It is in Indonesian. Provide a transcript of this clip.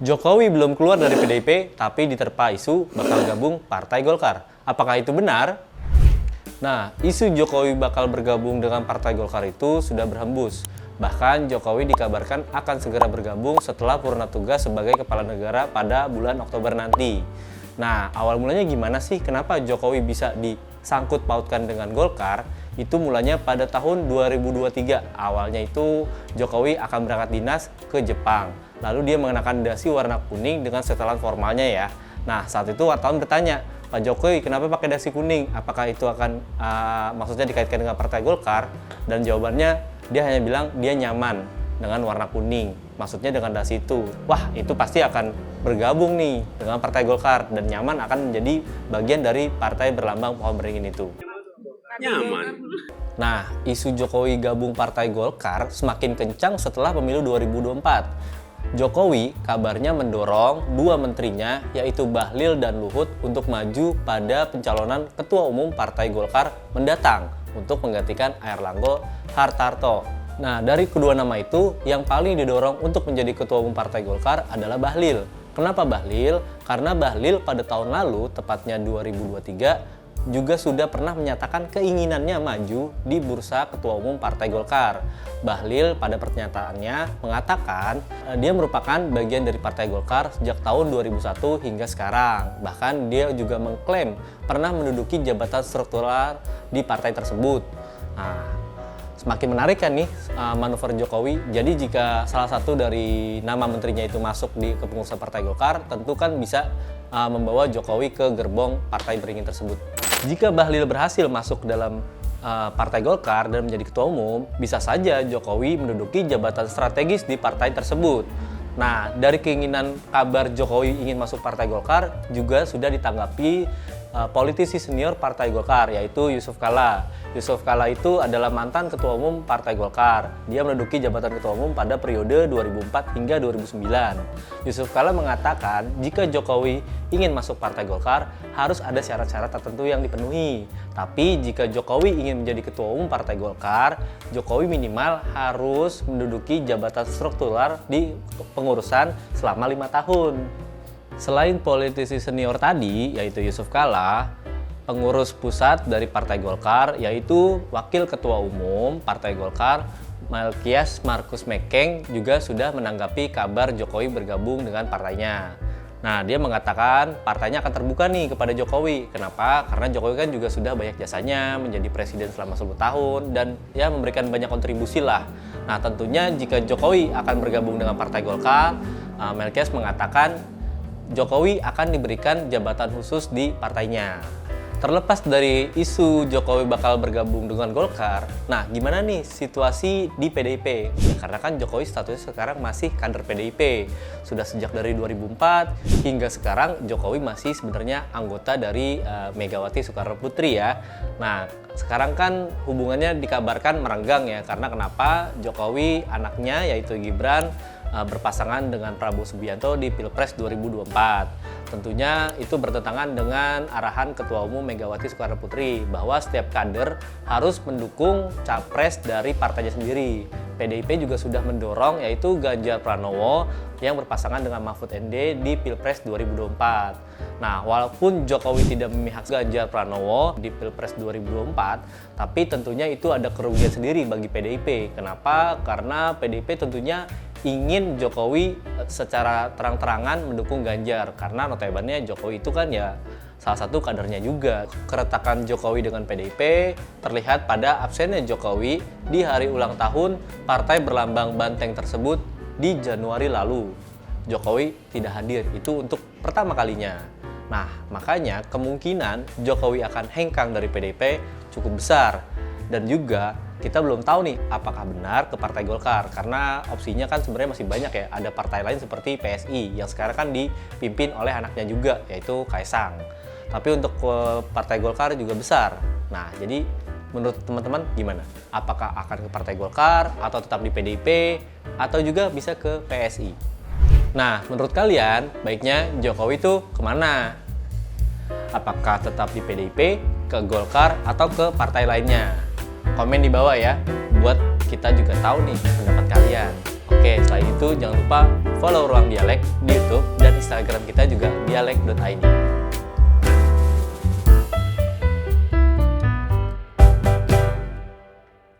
Jokowi belum keluar dari PDIP, tapi diterpa isu bakal gabung Partai Golkar. Apakah itu benar? Nah, isu Jokowi bakal bergabung dengan Partai Golkar itu sudah berhembus. Bahkan Jokowi dikabarkan akan segera bergabung setelah purna tugas sebagai kepala negara pada bulan Oktober nanti. Nah, awal mulanya gimana sih? Kenapa Jokowi bisa disangkut pautkan dengan Golkar? Itu mulanya pada tahun 2023. Awalnya itu Jokowi akan berangkat dinas ke Jepang. Lalu dia mengenakan dasi warna kuning dengan setelan formalnya ya. Nah, saat itu wartawan bertanya, Pak Jokowi kenapa pakai dasi kuning? Apakah itu akan maksudnya dikaitkan dengan Partai Golkar? Dan jawabannya dia hanya bilang dia nyaman dengan warna kuning. Maksudnya dengan dasi itu. Wah, itu pasti akan bergabung nih dengan Partai Golkar dan nyaman akan menjadi bagian dari partai berlambang pohon beringin itu. Nyaman. Nah, isu Jokowi gabung Partai Golkar semakin kencang setelah pemilu 2024. Jokowi kabarnya mendorong dua menterinya yaitu Bahlil dan Luhut untuk maju pada pencalonan Ketua Umum Partai Golkar mendatang untuk menggantikan Airlangga Hartarto. Nah, dari kedua nama itu yang paling didorong untuk menjadi Ketua Umum Partai Golkar adalah Bahlil. Kenapa Bahlil? Karena Bahlil pada tahun lalu, tepatnya 2023, juga sudah pernah menyatakan keinginannya maju di bursa Ketua Umum Partai Golkar. Bahlil pada pernyataannya mengatakan dia merupakan bagian dari Partai Golkar sejak tahun 2001 hingga sekarang. Bahkan dia juga mengklaim pernah menduduki jabatan struktural di partai tersebut. Nah, semakin menarik kan nih manuver Jokowi. Jadi jika salah satu dari nama menterinya itu masuk di kepengurusan Partai Golkar, tentu kan bisa membawa Jokowi ke gerbong partai beringin tersebut. Jika Bahlil berhasil masuk dalam Partai Golkar dan menjadi ketua umum, bisa saja Jokowi menduduki jabatan strategis di partai tersebut. Nah, dari keinginan kabar Jokowi ingin masuk Partai Golkar juga sudah ditanggapi politisi senior Partai Golkar yaitu Yusuf Kalla. Yusuf Kalla itu adalah mantan ketua umum Partai Golkar. Dia menduduki jabatan ketua umum pada periode 2004 hingga 2009. Yusuf Kalla mengatakan jika Jokowi ingin masuk Partai Golkar harus ada syarat-syarat tertentu yang dipenuhi. Tapi jika Jokowi ingin menjadi ketua umum Partai Golkar, Jokowi minimal harus menduduki jabatan struktural di pengurusan selama 5 tahun. Selain politisi senior tadi, yaitu Yusuf Kalla, pengurus pusat dari Partai Golkar, yaitu Wakil Ketua Umum Partai Golkar, Melkias Markus Mekeng, juga sudah menanggapi kabar Jokowi bergabung dengan partainya. Nah, dia mengatakan partainya akan terbuka nih kepada Jokowi. Kenapa? Karena Jokowi kan juga sudah banyak jasanya menjadi presiden selama 10 tahun dan ya memberikan banyak kontribusi lah. Nah, tentunya jika Jokowi akan bergabung dengan Partai Golkar, Melkias mengatakan Jokowi akan diberikan jabatan khusus di partainya. Terlepas dari isu Jokowi bakal bergabung dengan Golkar, nah gimana nih situasi di PDIP? Ya, karena kan Jokowi statusnya sekarang masih kader PDIP. Sudah sejak dari 2004 hingga sekarang Jokowi masih sebenarnya anggota dari Megawati Soekarno Putri ya. Nah, sekarang kan hubungannya dikabarkan merenggang ya, karena kenapa? Jokowi anaknya yaitu Gibran berpasangan dengan Prabowo Subianto di Pilpres 2024. Tentunya itu bertentangan dengan arahan Ketua Umum Megawati Soekarno Putri bahwa setiap kader harus mendukung capres dari partainya sendiri. PDIP juga sudah mendorong yaitu Ganjar Pranowo yang berpasangan dengan Mahfud MD di Pilpres 2024. Nah, walaupun Jokowi tidak memihak Ganjar Pranowo di Pilpres 2024, tapi tentunya itu ada kerugian sendiri bagi PDIP. Kenapa? Karena PDIP tentunya ingin Jokowi secara terang-terangan mendukung Ganjar karena notabene Jokowi itu kan ya salah satu kadernya juga. Keretakan Jokowi dengan PDIP terlihat pada absennya Jokowi di hari ulang tahun partai berlambang banteng tersebut di Januari lalu. Jokowi tidak hadir, itu untuk pertama kalinya. Nah, makanya kemungkinan Jokowi akan hengkang dari PDIP cukup besar. Dan juga kita belum tahu nih apakah benar ke Partai Golkar karena opsinya kan sebenarnya masih banyak ya. Ada partai lain seperti PSI yang sekarang kan dipimpin oleh anaknya juga yaitu Kaisang. Tapi untuk Partai Golkar juga besar. Nah, jadi menurut teman-teman gimana? Apakah akan ke Partai Golkar atau tetap di PDIP atau juga bisa ke PSI? Nah, menurut kalian baiknya Jokowi itu kemana? Apakah tetap di PDIP, ke Golkar, atau ke partai lainnya? Komen di bawah ya, buat kita juga tahu nih pendapat kalian. Oke? Oke, selain itu jangan lupa follow Ruang Dialek di YouTube dan Instagram kita juga dialek.id.